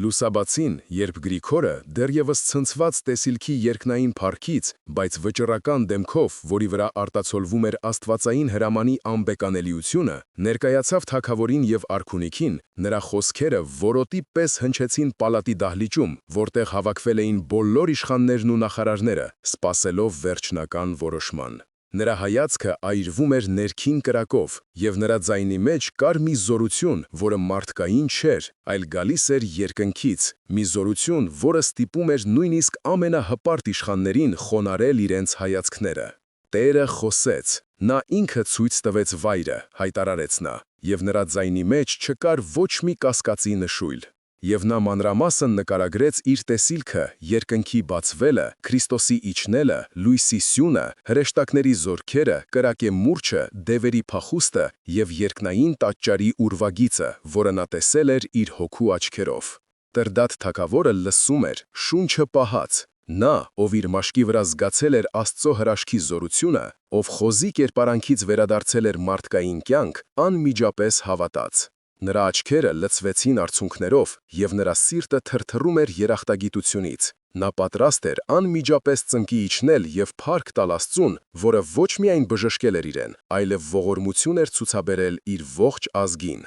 Լուսաբացին, երբ Գրիգորը դեռևս ցնցված տեսիլքի երկնային փառքից, բայց վճռական դեմքով, որի վրա արտացոլվում էր աստվածային հրամանի անբեկանելիությունը, ներկայացավ թագավորին և արքունիքին, նրա խոսքերը որոտի պես հնչեցին պալատի դահլիճում, որտեղ հավաքվել էին բոլոր իշխաններն ու նախարարները, սպասելով վերջնական որոշման։ Նրա հայացքը այրվում էր ներքին կրակով, և նրա ձայնի մեջ կար մի զորություն, որը մարդկային չէր, այլ գալիս էր երկնքից, մի զորություն, որը ստիպում էր նույնիսկ ամենահպարտ իշխաններին խոնարհել իրենց հայացքները։ Տերը խոսեց։ Նա ինքը ցույց տվեց վայրը, հայտարարեց նա, եւ նրա ձայնի մեջ չկար ոչ մի կասկածի նշույլ։ Եվ նա մանրամասն նկարագրեց իր տեսիլքը, երկնքի բացվելը, Քրիստոսի իջնելը, լույսի սյունը, հրեշտակների զորքերը, կրակե մուրճը, դևերի փախուստը եւ երկնային տաճարի ուրվագիծը, որը նա տեսել էր իր հոգու աչքերով։ Տրդատ թագավորը լսում էր, շունչը պահած։ Նա, ով իր մաշկի վրա զգացել էր Աստծո հրաշքի զորությունը, ով խոզի կերպարանքից վերադարձել էր մարդկային կյանք, անմիջապես հավատաց։ Նրա աչքերը լցվեցին արցունքներով, եւ նրա սիրտը թրթռում էր երախտագիտությունից։ Նա պատրաստ էր անմիջապես ծնկի իջնել եւ փառք տալ Աստծուն, որը ոչ միայն բժշկել էր իրեն, այլև ողորմություն էր ցուցաբերել իր ողջ ազգին։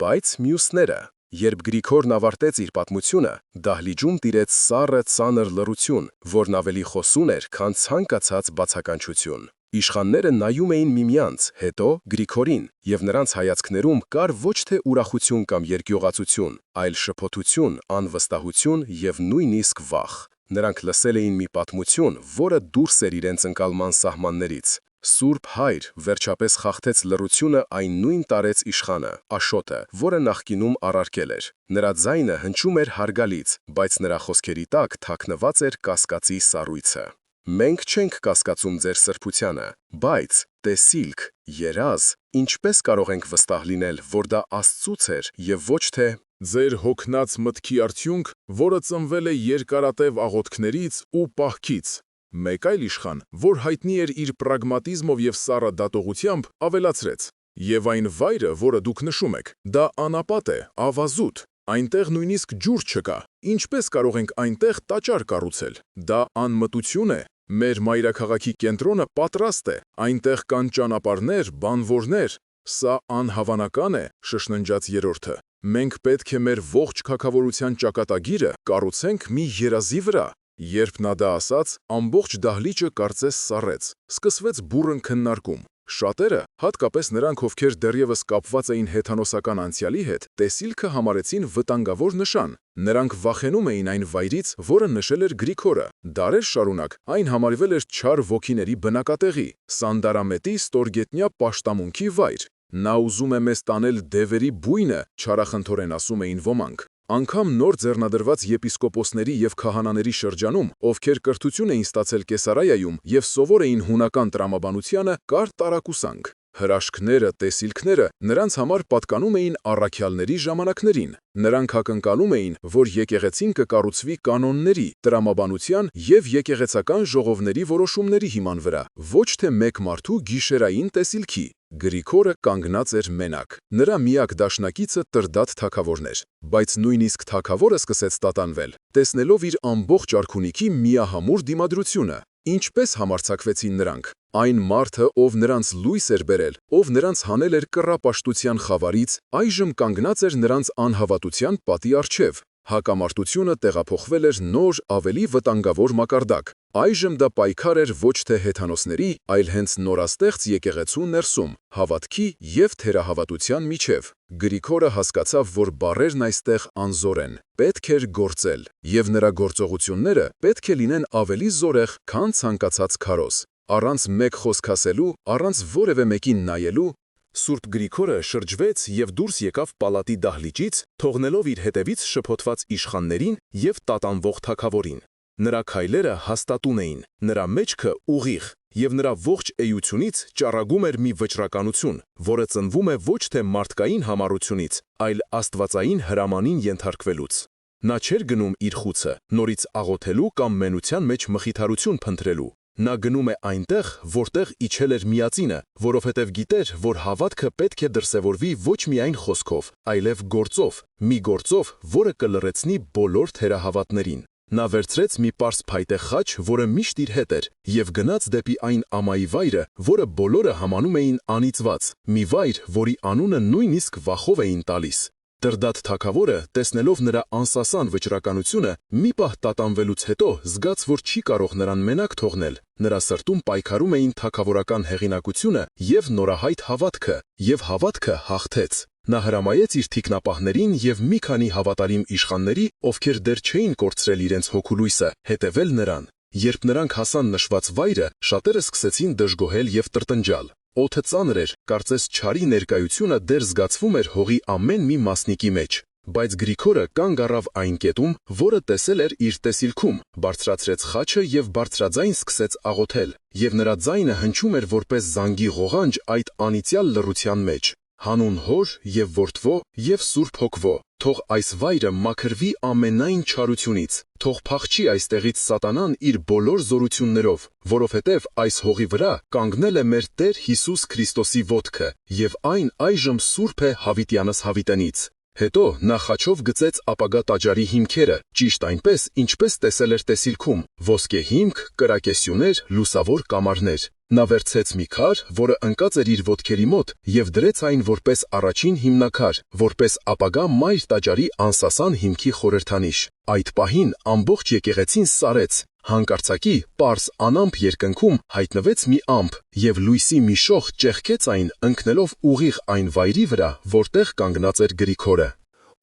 Բայց մյուսները, երբ Գրիգորն ավարտեց իր պատմությունը, դահլիճում տիրեց սառը ծանր լռություն, որն ավելի խոսուն էր, քան ցանկացած բացականչություն։ Իշխանները նայում էին միմյանց, հետո Գրիգորին, եւ նրանց հայացքներում կար ոչ թե ուրախություն կամ երկյուղացություն, այլ շփոթություն, անվստահություն եւ նույնիսկ վախ։ Նրանք լսել էին մի պատմություն, որը դուրս էր իրենց ընկալման սահմաններից։ Սուրբ Հայր վերջապես խախտեց լռությունը այն նույն տարեց իշխանը, Աշոտը, որը նախկինում առարկել էր։ Նրա ձայնը հնչում էր հարգալից, բայց նրա խոսքերի տակ թաքնված էր կասկածի սառույցը։ Մենք չենք կասկածում ձեր սրբությանը, բայց տեսիլք, երազ, ինչպես կարող ենք վստահ լինել, որ դա Աստծուց էր եւ ոչ թե ձեր հոգնած մտքի արդյունք, որը ծնվել է երկարատև աղոթքներից ու պահքից։ Մեկ այլ իշխան, որ հայտնի էր իր պրագմատիզմով եւ սառը դատողությամբ, ավելացրեց. Եվ այն վայրը, որը դուք նշում եք, դա անապատ է, ավազուտ, այնտեղ նույնիսկ ջուր չկա։ Ինչպես կարող ենք այնտեղ տաճար կառուցել։ Դա անմտություն է։ Մեր մայրաքաղաքի կենտրոնը պատրաստ է, այնտեղ կան ճանապարհներ, բանվորներ։ Սա անհավանական է, շշնջաց երրորդը։ Մենք պետք է մեր ողջ քաղաքավորության ճակատագիրը կառուցենք մի երազի վրա։ Երբ նա դա ասաց, ամբողջ դահլիճը կարծես սառեց։ Սկսվեց բուռն քննարկում։ Շատերը, հատկապես նրանք, ովքեր դեռևս կապված էին հեթանոսական անցյալի հետ, տեսիլքը համարեցին վտանգավոր նշան։ Նրանք վախենում էին այն վայրից, որը նշել էր Գրիգորը։ Դարեր շարունակ այն համարվել էր չար ոգիների բնակատեղի, Սանդարամետի ստորգետնյա պաշտամունքի վայր։ Նա ուզում է մեզ տանել դևերի բույնը, չարախնդորեն ասում էին ոմանք։ Անգամ նոր ձեռնադրված եպիսկոպոսների եւ քահանաների շրջանում, ովքեր կրթություն էին ստացել Կեսարայայում եւ սովոր էին հունական տրամաբանությանը, կար տարակուսանք։ Հրաշքները, տեսիլքները նրանց համար պատկանում էին առաքյալների ժամանակներին։ Նրանք ակնկալում էին, որ եկեղեցին կկառուցվի կանոնների, տրամաբանության եւ եկեղեցական ժողովների որոշումների հիման վրա, ոչ թե մեկ մարդու գիշերային տեսիլքի։ Գրիգորը կանգնած էր մենակ։ Նրա միակ դաշնակիցը Տրդատ թագավորն էր, բայց նույնիսկ թագավորը սկսեց տատանվել, տեսնելով իր ամբողջ արքունիքի միահամուռ դիմադրությունը։ Ինչպես համարձակվեցին նրանք։ Այն մարդը, ով նրանց լույս էր բերել, ով նրանց հանել էր կռապաշտության խավարից, այժմ կանգնած էր նրանց անհավատության պատի առջև։ Հակամարտությունը տեղափոխվել էր նոր, ավելի վտանգավոր մակարդակ։ Այժմ դա պայքար էր ոչ թե հեթանոսների, այլ հենց նորաստեղծ եկեղեցու ներսում, հավատքի եւ թերահավատության միջև։ Գրիգորը հասկացավ, որ բառերն այստեղ անզոր են, պետք էր գործել, եւ նրա գործողությունները պետք է լինեն ավելի զորեղ, քան ցանկացած քարոզ։ Առանց մեկ խոսք ասելու, առանց որևէ մեկին նայելու, Սուրբ Գրիգորը շրջվեց եւ դուրս եկավ պալատի դահլիճից, թողնելով իր հետևից շփոթված իշխաններին եւ տատանվող թագավորին։ Նրա քայլերը հաստատուն էին, նրա մեջքը ուղիղ, եւ նրա ողջ էությունից ճառագում էր մի վճռականություն, որը ծնվում է ոչ թե մարդկային համառությունից, այլ աստվածային հրամանին ենթարկվելուց։ Նա չէր գնում իր խուցը, նորից աղոթելու կամ մենության մեջ մխիթարություն փնտրելու։ Նա գնում է այնտեղ, որտեղ իջել էր միածինը, որովհետև գիտեր, որ հավատքը պետք է դրսևորվի ոչ միայն խոսքով, այլև գործով, մի գործով, որը կլրեցնի բոլոր թերահավատներին։ Նա վերցրեց մի պարզ փայտե խաչ, որը միշտ իր հետ էր, եւ գնաց դեպի այն ամայի վայրը, որը բոլորը համանում էին անիծված, մի վայր, որի անունը նույնիսկ վախով էին տալիս։ Տրդատ թագավորը, տեսնելով նրա անսասան վճռականությունը, մի պահ տատանվելուց հետո զգաց, որ չի կարող նրան մենակ թողնել։ Նրա սրտում պայքարում էին թագավորական հեղինակությունը եւ նորահայտ հավատքը, եւ հավատքը հաղթեց։ Նա հրամայեց իր թիկնապահներին եւ մի քանի հավատարիմ իշխանների, ովքեր դեռ չէին կորցրել իրենց հոգուլույսը, հետևել նրան։ Երբ նրանք հասան նշված վայրը, շատերը սկսեցին դժգոհել եւ տրտնջալ։ Օդը ծանր էր, կարծես չարի ներկայությունը դեռ զգացվում էր հողի ամեն մի մասնիկի մեջ։ Բայց Գրիգորը կանգ առավ այն կետում, որը տեսել էր իր տեսիլքում, բարձրացրեց խաչը եւ բարձրաձայն սկսեց աղոթել, եւ նրա ձայնը հնչում էր որպես զանգի ղողանջ այդ անիծյալ լռության մեջ։ Հանուն Հոր եւ Որդվո եւ Սուրբ Հոգվո, թող այս վայրը մաքրվի ամենայն չարությունից, թող փախչի այստեղից սատանան իր բոլոր զորություններով, որովհետեւ այս հողի վրա կանգնել է մեր Տեր Հիսուս Քրիստոսի ոտքը, եւ այն այժմ սուրբ է հավիտյանս հավիտենից։ Հետո նա խաչով գծեց ապագա տաճարի հիմքերը, ճիշտ այնպես, ինչպես տեսել էր տեսիլքում, ոսկե հիմք, կրակեսյուներ, լուսավոր կամարներ։ Նա վերցեց մի քար, որը ընկած էր իր ոտքերի մոտ, եւ դրեց այն որպես առաջին հիմնաքար, որպես ապագա մայր տաճարի անսասան հիմքի խորհրդանիշ։ Այդ պահին ամբողջ եկեղեցին սարեց։ Հանկարծակի պարզ անամպ երկնքում հայտնվեց մի ամպ, եւ լույսի մի շող ճեղքեց այն, ընկնելով ուղիղ այն վայրի վրա, որտեղ կանգնած էր Գրիգորը։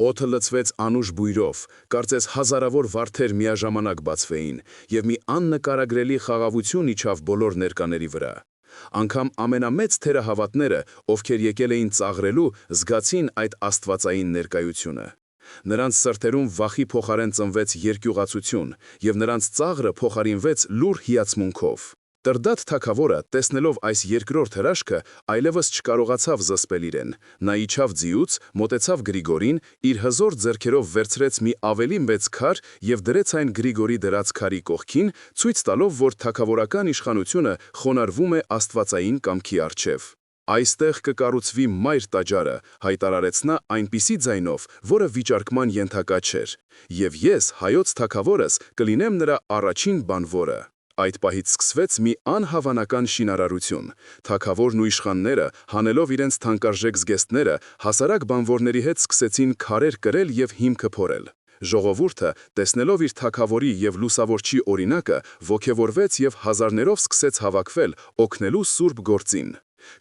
Օդը լցվեց անուշ բույրով, կարծես հազարավոր վարդեր միաժամանակ բացվեին, եւ մի աննկարագրելի խաղաղություն իջավ բոլոր ներկաների վրա։ Անգամ ամենամեծ թերահավատները, ովքեր եկել էին ծաղրելու, զգացին այդ աստվածային ներկայությունը։ Նրանց սրտերում վախի փոխարեն ծնվեց երկյուղացություն, եւ նրանց ծաղրը փոխարինվեց լուռ հիացմունքով։ Տրդատ թագավորը, տեսնելով այս երկրորդ հրաշքը, այլևս չկարողացավ զսպել իրեն։ Նա իջավ ձիուց, մոտեցավ Գրիգորին, իր հզոր ձեռքերով վերցրեց մի ավելի մեծ քար եւ դրեց այն Գրիգորի դրած քարի կողքին, ցույց տալով, որ թագավորական իշխանությունը խոնարհվում է աստվածային կամքի առջև։ Այստեղ կկառուցվի մայր տաճարը, հայտարարեց նա այնպիսի ձայնով, որը վիճարկման ենթակա չէր։ Եվ ես, հայոց թագավորս, կլինեմ նրա առաջին բանվորը։ Այդ պահից սկսվեց մի անհավանական շինարարություն։ Թագավորն ու իշխանները, հանելով իրենց թանկարժեք զգեստները, հասարակ բանվորների հետ սկսեցին քարեր կրել եւ հիմքը փորել։ Ժողովուրդը, տեսնելով իր թագավորի եւ լուսավորչի օրինակը, ոգևորվեց եւ հազարներով սկսեց հավաքվել, օգնելու սուրբ գործին։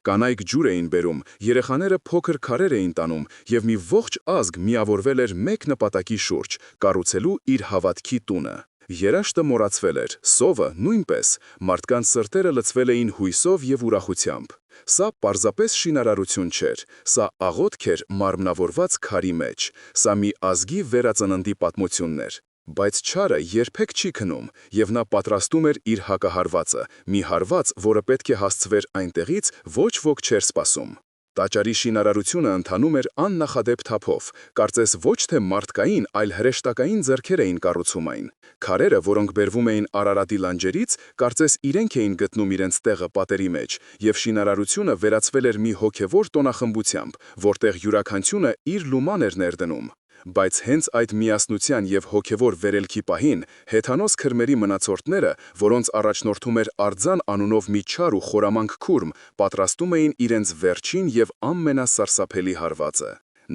Կանայք ջուր էին բերում, երեխաները փոքր քարեր էին տանում, եւ մի ողջ ազգ միավորվել էր մեկ նպատակի շուրջ՝ կառուցելու իր հավատքի տունը։ Երաշտը մոռացվել էր, սովը նույնպես, մարդկանց սրտերը լցվել էին հույսով եւ ուրախությամբ։ Սա պարզապես շինարարություն չէր, սա աղոթք էր մարմնավորված քարի մեջ, սա մի ազգի վերածննդի պատմությունն էր։ Բայց չարը երբեք չի քնում, եւ նա պատրաստում էր իր հակահարվածը, մի հարված, որը պետք է հասցվեր այնտեղից, ոչ ոք չէր սպասում։ Տաճարի շինարարությունը ընթանում էր աննախադեպ թափով, կարծես ոչ թե մարդկային, այլ հրեշտակային ձեռքեր էին կառուցում այն։ Քարերը, որոնք բերվում էին Արարատի լանջերից, կարծես իրենք էին գտնում իրենց տեղը պատերի մեջ, եւ շինարարությունը վերածվել էր մի հոգևոր տոնախմբությամբ, որտեղ յուրաքանչյուրը իր լուման էր ներդնում։ Բայց հենց այդ միասնության եւ հոգևոր վերելքի պահին հեթանոս քրմերի մնացորդները, որոնց առաջնորդում էր Արձան անունով մի չար ու խորամանկ քուրմ, պատրաստում էին իրենց վերջին եւ ամենասարսափելի հարվածը։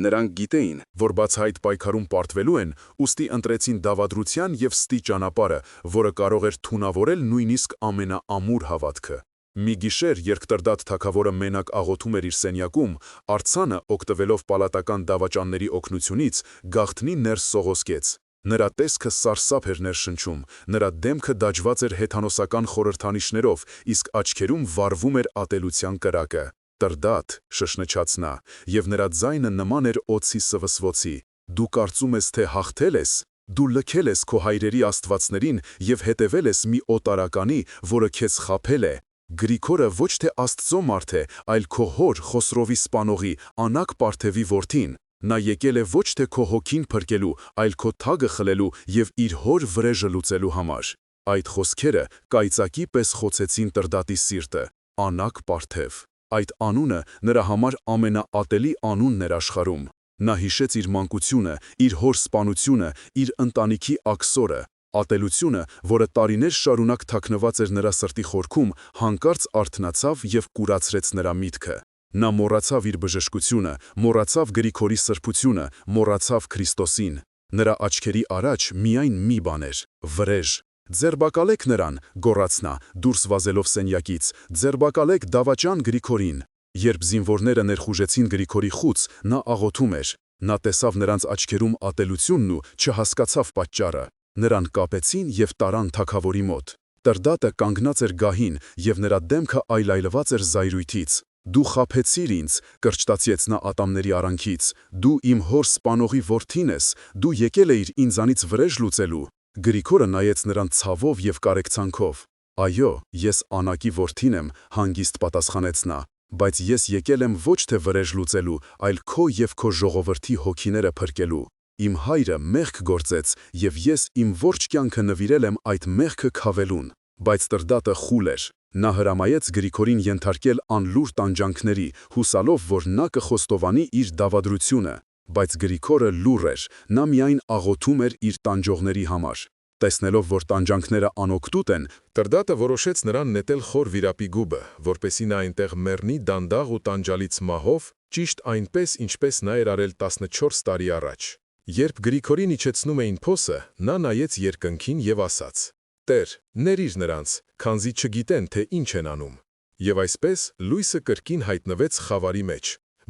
Նրանք գիտեին, որ բացահայտ պայքարում պարտվելու են, ուստի ընտրեցին դավադրության եւ ստի ճանապարհը, որը կարող էր թունավորել նույնիսկ ամենաամուր հավատքը։ Մի գիշեր, երբ Տրդատ թագավորը մենակ աղոթում էր իր սենյակում, Արձանը, օգտվելով պալատական դավաճանների օգնությունից, գաղտնի ներս սողոսկեց։ Նրա տեսքը սարսափ էր ներշնչում, նրա դեմքը դաջված էր հեթանոսական խորհրդանիշներով, իսկ աչքերում վառվում էր ատելության կրակը։ Տրդատ, շշնչաց նա, եւ նրա ձայնը նման էր օձի սվսվոցի։ Դու կարծում ես, թե հաղթել ես։ Դու լքել ես քո հայրերի աստվածներին եւ հետևել ես մի օտարականի, որը քեզ խաբել է։ Գրիգորը ոչ թե Աստծո մարդ է, այլ քո հոր Խոսրովի սպանողի, Անակ Պարթևի որդին։ Նա եկել է ոչ թե քո հոգին փրկելու, այլ քո թագը խլելու եւ իր հոր վրեժը լուծելու համար։ Այդ խոսքերը կայծակի պես խոցեցին Տրդատի սիրտը։ Անակ Պարթև։ Այդ անունը նրա համար ամենաատելի անունն էր աշխարհում։ Նա հիշեց իր մանկությունը, իր հոր սպանությունը, իր ընտանիքի աքսորը։ Ատելությունը, որը տարիներ շարունակ թաքնված էր նրա սրտի խորքում, հանկարծ արթնացավ եւ կուրացրեց նրա միտքը։ Նա մոռացավ իր բժշկությունը, մոռացավ Գրիգորի սրբությունը, մոռացավ Քրիստոսին։ Նրա աչքերի առաջ միայն մի բան էր՝ վրեժ։ «Ձերբակալեք նրան», գոռաց նա, դուրս վազելով սենյակից, «ձերբակալեք դավաճան Գրիգորին»։ Երբ զինվորները ներխուժեցին Գրիգորի խուց, նա աղոթում էր։ Նա տեսավ նրանց աչքերում ատելությունն ու չհասկացավ պատճառը։ Նրան կապեցին եւ տարան թագավորի մոտ։ Տրդատը կանգնած էր գահին, եւ նրա դեմքը այլայլված էր զայրույթից։ Դու խաբեցիր ինձ, կրճտացեց նա ատամների արանքից, դու իմ հոր սպանողի որդին ես, դու եկել էիր ինձանից վրեժ լուծելու։ Գրիգորը նայեց նրան ցավով և կարեկցանքով։ Այո, ես Անակի որդին եմ, հանգիստ պատասխանեց նա, բայց ես եկել եմ ոչ թե վրեժ լուծելու, այլ քո և քո ժողովրդի հոգիները փրկելու։ Իմ հայրը մեղք գործեց, և ես իմ ողջ կյանքը նվիրել եմ այդ մեղքը քավելուն։ Բայց Տրդատը խուլ էր։ Նա հրամայեց Գրիգորին ենթարկել անլուր տանջանքների, հուսալով, որ նա կխոստովանի իր դավադրությունը։ Բայց Գրիգորը լուռ էր, նա միայն աղոթում էր իր տանջողների համար։ Տեսնելով, որ տանջանքները անօգտուտ են, Տրդատը որոշեց նրան նետել խոր վիրապի գուբը, որպեսզի նա այնտեղ մեռնի դանդաղ ու տանջալից մահով, ճիշտ այնպես, ինչպես նա էր արել 14 տարի առաջ։ Երբ Գրիգորին իջեցնում էին փոսը, նա նայեց երկնքին և ասաց. «Տեր, ների՛ր նրանց, քանզի չգիտեն, թե ինչ են անում»։ Եվ այսպես լույսը կրկին հայտնվեց խավարի մեջ։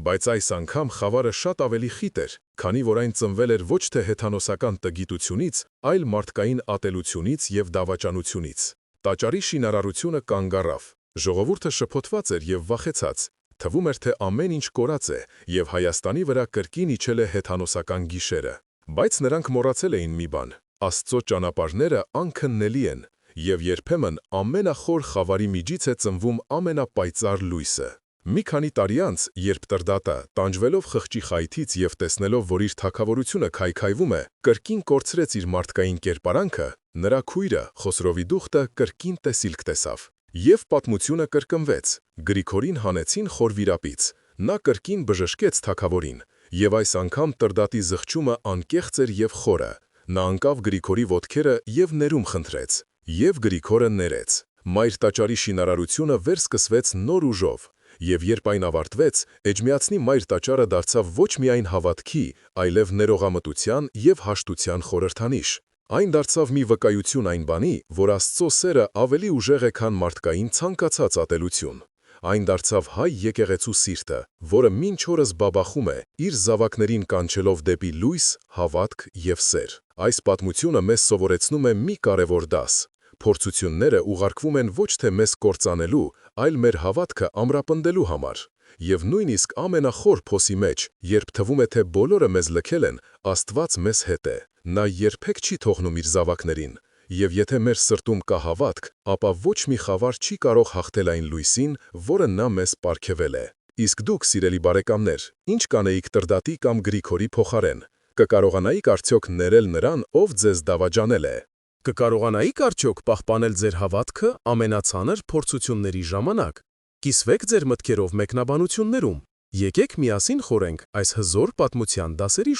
Բայց այս անգամ խավարը շատ ավելի խիտ էր, քանի որ այն ծնվել էր ոչ թե հեթանոսական տգիտությունից, այլ մարդկային ատելությունից և դավաճանությունից։ Տաճարի շինարարությունը կանգ առավ։ Ժողովուրդը շփոթված էր և վախեցած։ Թվում էր, թե ամեն ինչ կորած է, և Հայաստանի վրա կրկին իջել է հեթանոսական գիշերը։ Բայց նրանք մոռացել էին մի բան. Աստծո ճանապարհները անքննելի են, և երբեմն ամենախոր խավարի միջից է ծնվում ամենապայծառ լույսը։ Մի քանի տարի անց, երբ Տրդատը, տանջվելով խղճի խայթից և տեսնելով, որ իր թագավորությունը քայքայվում է, կրկին կորցրեց իր մարդկային կերպարանքը, նրա քույրը, Խոսրովի դուխտը, կրկին տեսիլք տեսավ։ Եվ պատմությունը կրկնվեց. Գրիգորին հանեցին խոր վիրապից։ Նա կրկին բժշկեց թագավորին։ Եվ այս անգամ Տրդատի զղջումը անկեղծ էր և խորը։ Նա ընկավ Գրիգորի ոտքերը և ներում խնդրեց։ Եվ Գրիգորը ներեց։ Մայր տաճարի շինարարությունը վերսկսվեց նոր ուժով։ Եվ երբ այն ավարտվեց, Էջմիածնի մայր տաճարը դարձավ ոչ միայն հավատքի, այլև ներողամտության և հաշտության խորհրդանիշ։ Այն դարձավ մի վկայություն այն բանի, որ Աստծո սերը ավելի ուժեղ է, քան մարդկային ցանկացած ատելություն։ Այն դարձավ հայ եկեղեցու սիրտը, որը մինչ օրս բաբախում է, իր զավակներին կանչելով դեպի լույս, հավատք և սեր։ Այս պատմությունը մեզ սովորեցնում է մի կարևոր դաս. փորձությունները ուղարկվում են ոչ թե մեզ կործանելու, այլ մեր հավատքը ամրապնդելու համար։ Եվ նույնիսկ ամենախոր փոսի մեջ, երբ թվում է, թե բոլորը մեզ լքել են, Աստված մեզ հետ է։ Նա երբեք չի թողնում իր զավակներին։ Եվ եթե մեր սրտում կա հավատք, ապա ոչ մի խավար չի կարող հաղթել այն լույսին, որը նա մեզ պարգևել է։ Իսկ դուք, սիրելի բարեկամներ, ինչ կանեիք Տրդատի կամ Գրիգորի փոխարեն։ Կկարողանայիք արդյոք ներել նրան, ով ձեզ դավաճանել է։ Կկարողանայիք արդյոք պահպանել ձեր հավատքը ամենացաներ փորձությունների ժամանակ։ Կիսվեք ձեր մտքերով մեկնաբանություններում։ Եկեք միասին խորենք այս հզոր պատմության դասերի